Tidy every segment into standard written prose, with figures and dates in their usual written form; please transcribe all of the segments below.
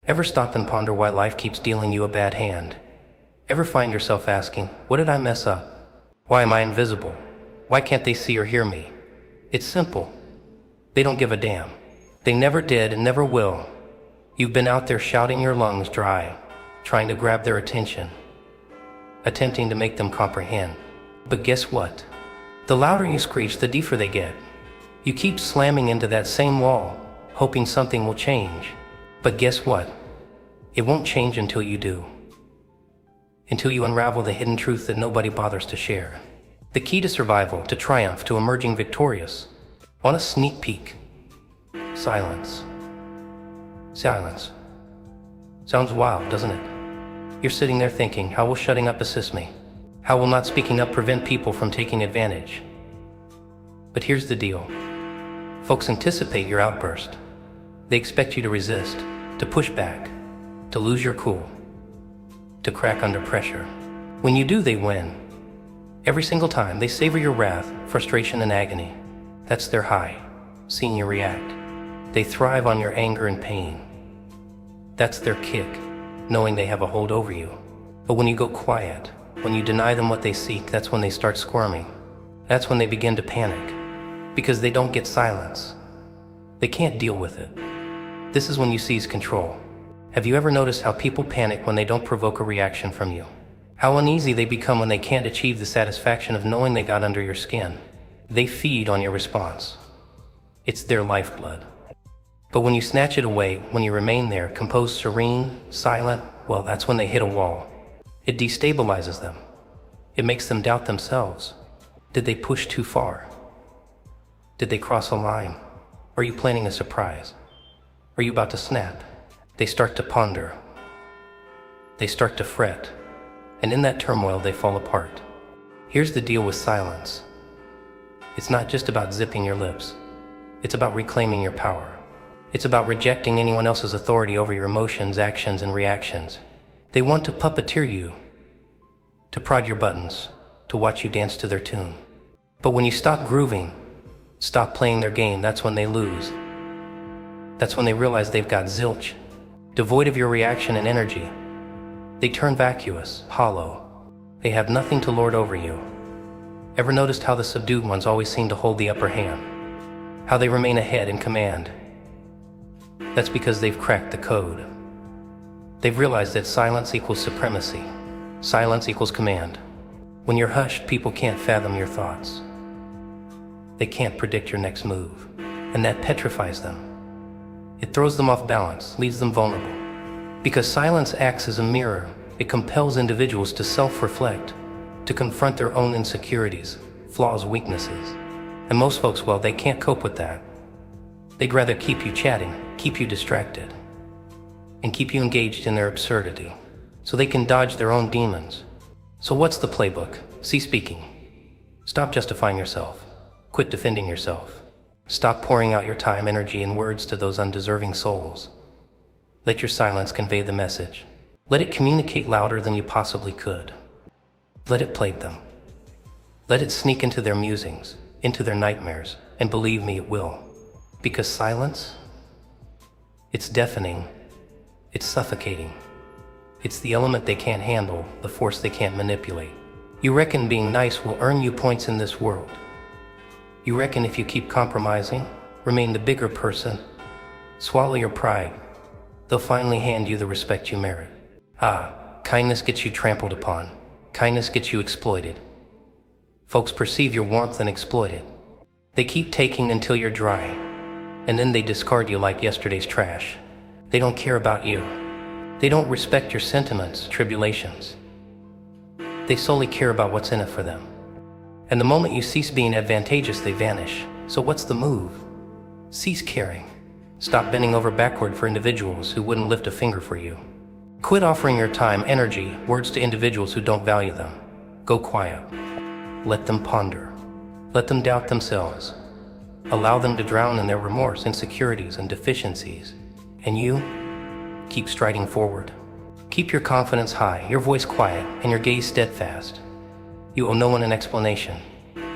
Ever stop and ponder why life keeps dealing you a bad hand? Ever find yourself asking, what did I mess up? Why am I invisible? Why can't they see or hear me? It's simple. They don't give a damn. They never did and never will. You've been out there shouting your lungs dry, trying to grab their attention, attempting to make them comprehend. But guess what? The louder you screech, the deeper they get. You keep slamming into that same wall, hoping something will change. But guess what? It won't change until you do. Until you unravel the hidden truth that nobody bothers to share. The key to survival, to triumph, to emerging victorious. On a sneak peek. Silence. Silence. Sounds wild, doesn't it? You're sitting there thinking, how will shutting up assist me? How will not speaking up prevent people from taking advantage? But here's the deal. Folks anticipate your outburst. They expect you to resist, to push back, to lose your cool, to crack under pressure. When you do, they win. Every single time, they savor your wrath, frustration, and agony. That's their high, seeing you react. They thrive on your anger and pain. That's their kick, knowing they have a hold over you. But when you go quiet, when you deny them what they seek, that's when they start squirming. That's when they begin to panic, because they don't get silence. They can't deal with it. This is when you seize control. Have you ever noticed how people panic when they don't provoke a reaction from you? How uneasy they become when they can't achieve the satisfaction of knowing they got under your skin? They feed on your response. It's their lifeblood. But when you snatch it away, when you remain there, composed, serene, silent, well, that's when they hit a wall. It destabilizes them. It makes them doubt themselves. Did they push too far? Did they cross a line? Are you planning a surprise? Are you about to snap? They start to ponder. They start to fret. And in that turmoil, they fall apart. Here's the deal with silence. It's not just about zipping your lips. It's about reclaiming your power. It's about rejecting anyone else's authority over your emotions, actions, and reactions. They want to puppeteer you, to prod your buttons, to watch you dance to their tune. But when you stop grooving, stop playing their game, that's when they lose. That's when they realize they've got zilch, devoid of your reaction and energy. They turn vacuous, hollow. They have nothing to lord over you. Ever noticed how the subdued ones always seem to hold the upper hand? How they remain ahead in command? That's because they've cracked the code. They've realized that silence equals supremacy. Silence equals command. When you're hushed, people can't fathom your thoughts. They can't predict your next move, and that petrifies them. It throws them off balance, leaves them vulnerable. Because silence acts as a mirror, it compels individuals to self-reflect, to confront their own insecurities, flaws, weaknesses. And most folks, well, they can't cope with that. They'd rather keep you chatting, keep you distracted, and keep you engaged in their absurdity, so they can dodge their own demons. So what's the playbook? Cease speaking. Stop justifying yourself. Quit defending yourself. Stop pouring out your time, energy, and words to those undeserving souls. Let your silence convey the message. Let it communicate louder than you possibly could. Let it plague them. Let it sneak into their musings, into their nightmares, and believe me, it will. Because silence, it's deafening, it's suffocating. It's the element they can't handle, the force they can't manipulate. You reckon being nice will earn you points in this world. You reckon if you keep compromising, remain the bigger person, swallow your pride, they'll finally hand you the respect you merit. Kindness gets you trampled upon. Kindness gets you exploited. Folks perceive your warmth and exploit it. They keep taking until you're dry, and then they discard you like yesterday's trash. They don't care about you. They don't respect your sentiments, tribulations. They solely care about what's in it for them. And the moment you cease being advantageous, they vanish. So what's the move? Cease caring. Stop bending over backward for individuals who wouldn't lift a finger for you. Quit offering your time, energy, words to individuals who don't value them. Go quiet. Let them ponder. Let them doubt themselves. Allow them to drown in their remorse, insecurities, and deficiencies. And you, keep striding forward. Keep your confidence high, your voice quiet, and your gaze steadfast. You owe no one an explanation.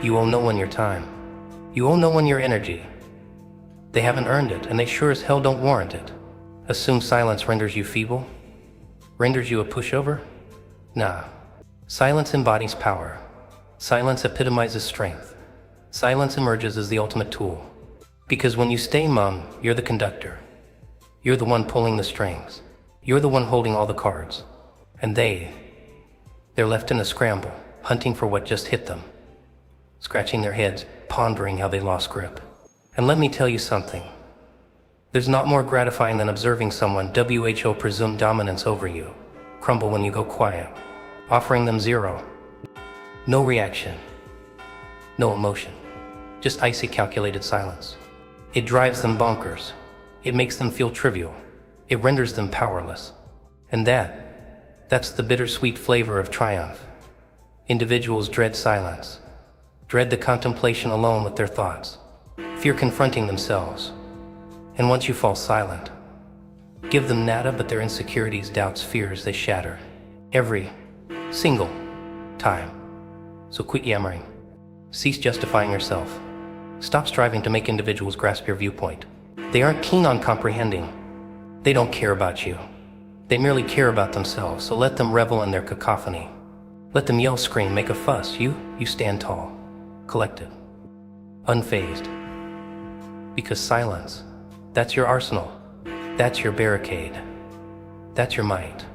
You owe no one your time. You owe no one your energy. They haven't earned it, and they sure as hell don't warrant it. Assume silence renders you feeble? Renders you a pushover? Nah. Silence embodies power. Silence epitomizes strength. Silence emerges as the ultimate tool. Because when you stay mum, you're the conductor. You're the one pulling the strings. You're the one holding all the cards. And they're left in a scramble, hunting for what just hit them. Scratching their heads, pondering how they lost grip. And let me tell you something. There's not more gratifying than observing someone WHO presume dominance over you crumble when you go quiet, offering them zero. No reaction. No emotion. Just icy calculated silence. It drives them bonkers. It makes them feel trivial. It renders them powerless. And that's the bittersweet flavor of triumph. Individuals dread silence. Dread the contemplation alone with their thoughts. Fear confronting themselves. And once you fall silent, give them nada but their insecurities, doubts, fears, they shatter. Every single time. So quit yammering. Cease justifying yourself. Stop striving to make individuals grasp your viewpoint. They aren't keen on comprehending. They don't care about you. They merely care about themselves, so let them revel in their cacophony. Let them yell, scream, make a fuss. You stand tall, collected, unfazed. Because silence, that's your arsenal. That's your barricade. That's your might.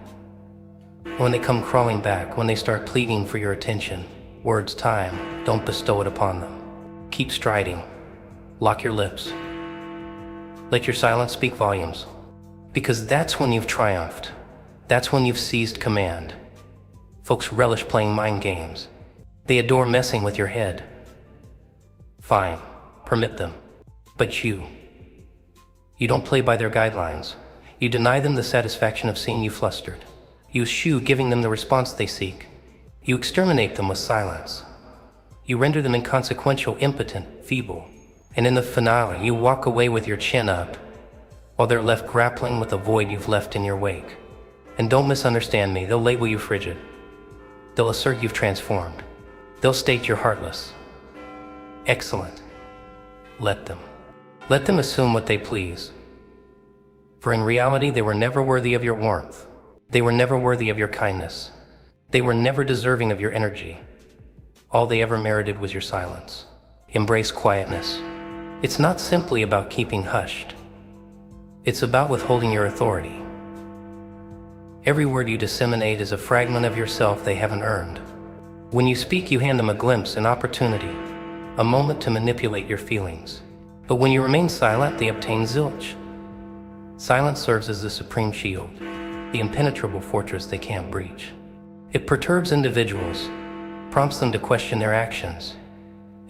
When they come crawling back, when they start pleading for your attention, words, time, don't bestow it upon them. Keep striding. Lock your lips. Let your silence speak volumes. Because that's when you've triumphed. That's when you've seized command. Folks relish playing mind games. They adore messing with your head. Fine, permit them. But you don't play by their guidelines. You deny them the satisfaction of seeing you flustered. You eschew giving them the response they seek. You exterminate them with silence. You render them inconsequential, impotent, feeble. And in the finale, you walk away with your chin up, while they're left grappling with the void you've left in your wake. And don't misunderstand me, they'll label you frigid. They'll assert you've transformed. They'll state you're heartless. Excellent. Let them. Let them assume what they please. For in reality, they were never worthy of your warmth. They were never worthy of your kindness. They were never deserving of your energy. All they ever merited was your silence. Embrace quietness. It's not simply about keeping hushed. It's about withholding your authority. Every word you disseminate is a fragment of yourself they haven't earned. When you speak, you hand them a glimpse, an opportunity, a moment to manipulate your feelings. But when you remain silent, they obtain zilch. Silence serves as the supreme shield, the impenetrable fortress they can't breach. It perturbs individuals, prompts them to question their actions,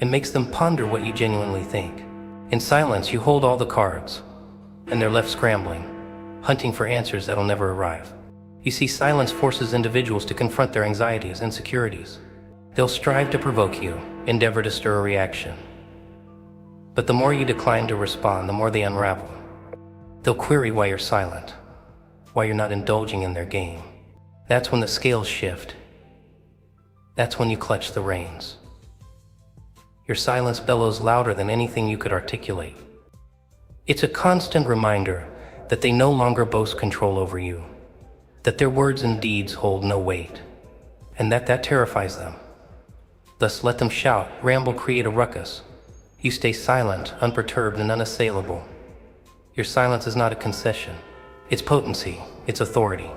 and makes them ponder what you genuinely think. In silence, you hold all the cards, and they're left scrambling, hunting for answers that'll never arrive. You see, silence forces individuals to confront their anxieties, insecurities. They'll strive to provoke you, endeavor to stir a reaction. But the more you decline to respond, the more they unravel. They'll query why you're silent, why you're not indulging in their game. That's when the scales shift. That's when you clutch the reins. Your silence bellows louder than anything you could articulate. It's a constant reminder that they no longer boast control over you, that their words and deeds hold no weight, and that terrifies them. Thus let them shout, ramble, create a ruckus. You stay silent, unperturbed, and unassailable. Your silence is not a concession. It's potency, it's authority.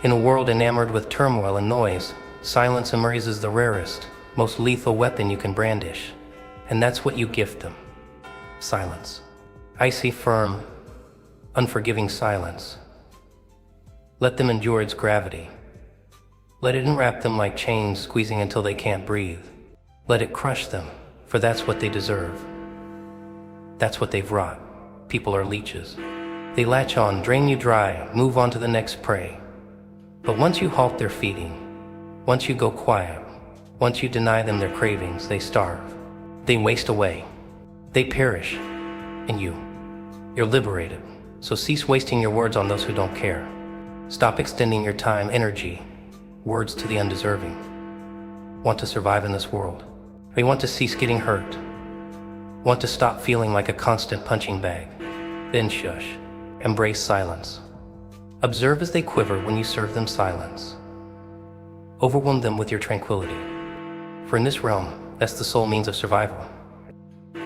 In a world enamored with turmoil and noise, silence emerges the rarest, most lethal weapon you can brandish. And that's what you gift them. Silence. Icy, firm, unforgiving silence. Let them endure its gravity. Let it enwrap them like chains, squeezing until they can't breathe. Let it crush them, for that's what they deserve. That's what they've wrought. People are leeches. They latch on, drain you dry, move on to the next prey. But once you halt their feeding, once you go quiet, once you deny them their cravings, they starve. They waste away. They perish. And you're liberated. So cease wasting your words on those who don't care. Stop extending your time, energy, words to the undeserving. Want to survive in this world? Or you want to cease getting hurt? Want to stop feeling like a constant punching bag? Then shush. Embrace silence. Observe as they quiver when you serve them silence. Overwhelm them with your tranquility. For in this realm, that's the sole means of survival.